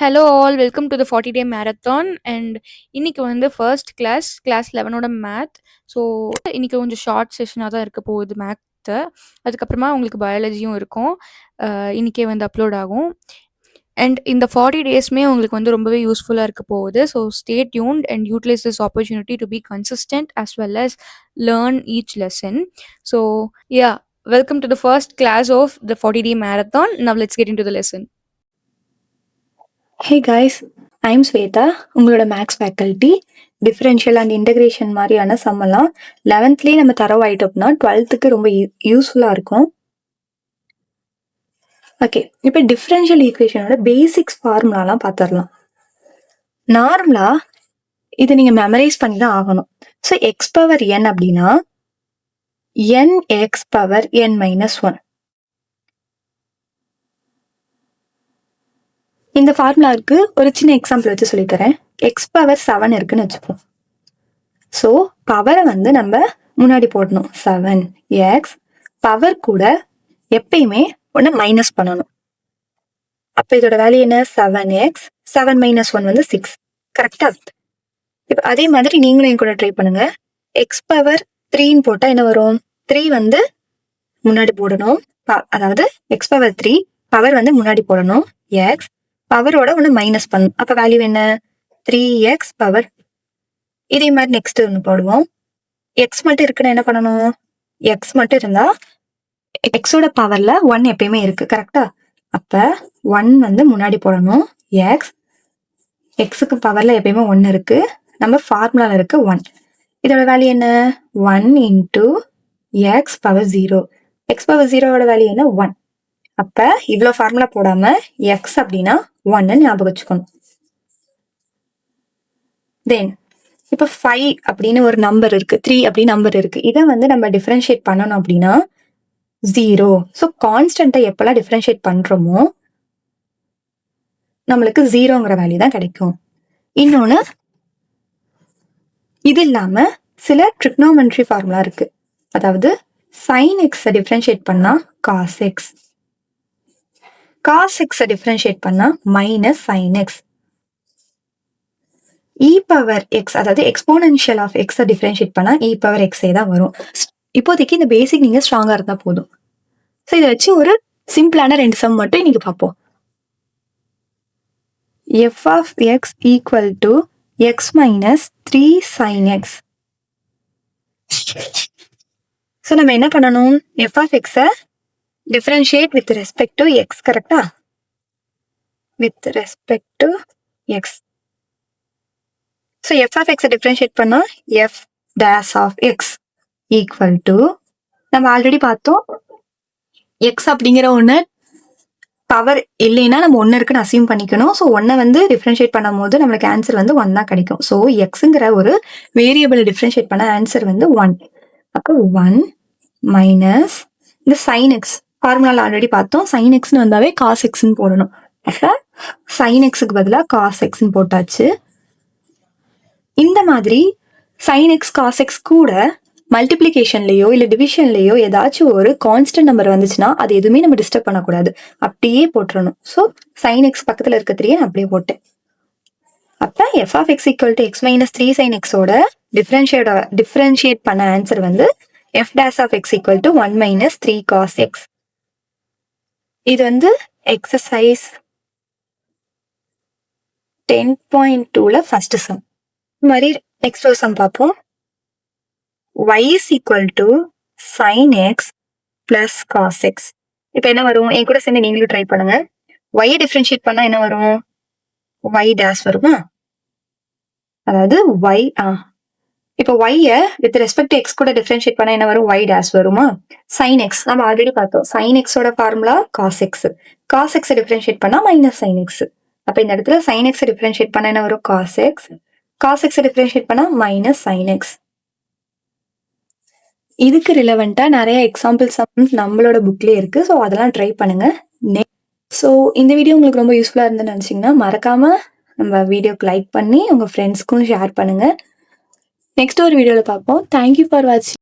Hello all, welcome to the 40 day marathon. And இன்னைக்கு வந்து first class 11ஓட math. So இன்னைக்கு கொஞ்சம் ஷார்ட் செஷனாக தான் இருக்க போகுது மேத்து. அதுக்கப்புறமா உங்களுக்கு பயாலஜியும் இருக்கும். இன்னைக்கே வந்து அப்லோட் ஆகும். அண்ட் இந்த 40 டேஸ்மே உங்களுக்கு வந்து ரொம்பவே யூஸ்ஃபுல்லாக இருக்க போகுது. So stay tuned and utilize this opportunity to be consistent as well as learn each lesson. So yeah, welcome to the first class of the 40 day marathon. Now let's get into the lesson. Hey guys, I'm Shweta, உங்களோட maths faculty. Differential and integration மாதிரியான சம்மெல்லாம் 11th நம்ம தரவாயிட்டோம்னா 12th ரொம்ப யூஸ்ஃபுல்லாக இருக்கும். Okay, இப்போ differential ஈக்குவேஷனோட basics ஃபார்முலாலாம் பார்த்துடலாம். நார்மலாக இதை நீங்கள் மெமரைஸ் பண்ணி தான் ஆகணும். ஸோ எக்ஸ் பவர் என் அப்படின்னா என் எக்ஸ் பவர் என் -1. இந்த ஃபார்முலாவுக்கு ஒரு சின்ன எக்ஸாம்பிள் வச்சு சொல்லித்தரேன். எக்ஸ் பவர் 7 இருக்குன்னு வச்சுப்போம். ஸோ பவரை வந்து நம்ம முன்னாடி போடணும். 7x பவர் கூட எப்பயுமே ஒன்று மைனஸ் பண்ணணும். அப்போ இதோட வேல்யூ என்ன? 7x 7 - 1 வந்து 6. கரெக்டா? இப்போ அதே மாதிரி நீங்களும் என் கூட ட்ரை பண்ணுங்க. எக்ஸ் பவர் 3ன்னு போட்டால் என்ன வரும்? 3 வந்து முன்னாடி போடணும். அதாவது எக்ஸ் பவர் 3 பவர் வந்து முன்னாடி போடணும். எக்ஸ் பவரோட ஒன்று மைனஸ் பண்ணணும். அப்போ வேல்யூ என்ன? 3x power. இதே மாதிரி நெக்ஸ்ட் ஒன்று போடுவோம். எக்ஸ் மட்டும் இருக்குன்னா என்ன பண்ணணும்? எக்ஸ் மட்டும் இருந்தா எக்ஸோட பவர்ல 1 எப்பயுமே இருக்கு. கரெக்டா? அப்ப 1 வந்து முன்னாடி போடணும். எக்ஸுக்கு பவர்ல எப்பயுமே 1 இருக்கு. நம்ம ஃபார்முலால இருக்கு 1. இதோட வேல்யூ என்ன? 1 into x power 0. X power 0வோட வேல்யூ என்ன? 1. அப்ப இவ்வளோ ஃபார்முலா போடாம எக்ஸ் அப்படின்னா 1 ஞாபகம் வச்சுக்கணும். தென் இப்போ 5 அப்படின்னு ஒரு நம்பர் இருக்கு, 3 அப்படின்னு நம்பர் இருக்கு. இதை வந்து நம்ம டிஃபரன்ஷியேட் பண்ணணும் அப்படின்னா 0. ஸோ கான்ஸ்டன்ட்டை எப்பெல்லாம் டிஃபரன்ஷியேட் பண்றோமோ நம்மளுக்கு 0ங்கிற வேல்யூ தான் கிடைக்கும். இன்னொன்று, இது இல்லாம சில ட்ரிக்னோமெட்ரி ஃபார்முலா இருக்கு. அதாவது சைன் எக்ஸை டிஃபரன்ஷியேட் பண்ணா காஸ் எக்ஸ், காஸ் எக்ஸை டிஃபரன்ஷியேட் பண்ணா minus sine X, e power X அதாவது எக்ஸ்போனென்ஷியல் ஆஃப் எக்ஸை டிஃபரன்ஷியேட் பண்ணா இ பவர் எக்ஸே தான் வரும். இப்போதைக்கு இந்த பேசிக் நீங்க ஸ்ட்ராங்கா இருந்தா போதும். ஸோ இதை வச்சு ஒரு சிம்பிளான 2 சம் மட்டும் இன்னைக்கு பார்ப்போம். F of x equal to x minus 3 sine x. So நம்ம என்ன பண்ணணும்? எஃப் ஆஃப் எக்ஸை differentiate with respect to x. கரெக்டா? with respect to x. so f of x differentiate பண்ணா f dash of x equal to, நம்ம already பார்த்தோம், x அப்படிங்கிற ஒன்று பவர் இல்லைன்னா நம்ம 1 இருக்குன்னு அசியூம் பண்ணிக்கணும். ஸோ 1 வந்து டிஃப்ரென்ஷியேட் பண்ணும் போது நம்மளுக்கு ஆன்சர் வந்து 1 தான் கிடைக்கும். ஸோ எக்ஸுங்கிற ஒரு வேரியபிள் டிஃப்ரென்ஷியேட் பண்ண ஆன்சர் வந்து 1. அப்போ 1 மைனஸ் இந்த சைன் எக்ஸ் ஃபார்முலால ஆல்ரெடி பார்த்தோம். சைன் எக்ஸ்னு வந்தாவே காஸ் எக்ஸ்ன்னு போடணும். அப்போ சைன் எக்ஸுக்கு பதிலாக காஸ் எக்ஸ்ன்னு போட்டாச்சு. இந்த மாதிரி சைன் எக்ஸ் காஸ் எக்ஸ் கூட மல்டிப்ளிகேஷன்லையோ இல்லை டிவிஷன்லையோ ஏதாச்சும் ஒரு கான்ஸ்டன்ட் நம்பர் வந்துச்சுன்னா அது எதுவுமே நம்ம டிஸ்டர்ப் பண்ணக்கூடாது, அப்படியே போட்டுறணும். ஸோ சைன் எக்ஸ் பக்கத்தில் இருக்க 3 நான் அப்படியே போட்டேன். அப்போ f of x equal to x minus 3 sine எக்ஸோட டிஃப்ரென்ஷியேட் பண்ண ஆன்சர் வந்து f dash of x equal to 1 minus 3 cos x. இது வந்து எக்ஸசைஸ் 10.2ல ஃபர்ஸ்ட் சம். இது மாதிரி நெக்ஸ்ட் ஒரு சம் பார்ப்போம். y is equal to sin x plus cos x. இப்போ என்ன வரும்? என் கூட சேர்ந்து நீங்களும் ட்ரை பண்ணுங்க. y டிஃபரன்ஷியேட் பண்ணா என்ன வரும்? y டேஷ் வருமா? அதாவது y இப்போ y-ய வித் ரெஸ்பெக்ட் எக்ஸ் கூட டிஃபரன்ஷியேட் பண்ணா என்ன வரும்? y டேஷ் வருமா? சைன் எக்ஸ் நம்ம ஆல்ரெடி பார்த்தோம். சைன் எக்ஸோட ஃபார்முலா காஸ் எக்ஸ். காஸ் எக்ஸை டிஃபரன்ஷியேட் பண்ணா மைனஸ் சைன் எக்ஸ். அப்போ இந்த இடத்துல சைன் எக்ஸை டிஃபரன்ஷியேட் பண்ணா என்ன வரும்? Cos x. காஸ் எக்ஸை டிஃபரன்ஷியேட் பண்ணா மைனஸ் சைன் எக்ஸ். இதுக்கு ரிலவெண்டா நிறைய எக்ஸாம்பிள் சம்ஸ் நம்மளோட புக்லேயே இருக்கு. ஸோ அதெல்லாம் ட்ரை பண்ணுங்க. ஸோ இந்த வீடியோ உங்களுக்கு ரொம்ப யூஸ்ஃபுல்லாக இருந்துன்னு நினச்சிங்கன்னா மறக்காம நம்ம வீடியோக்கு லைக் பண்ணி உங்கள் ஃப்ரெண்ட்ஸ்க்கும் ஷேர் பண்ணுங்க. நெக்ஸ்ட் ஒரு வீடியோவில் பார்ப்போம். தேங்க்யூ ஃபார் வாட்சிங்.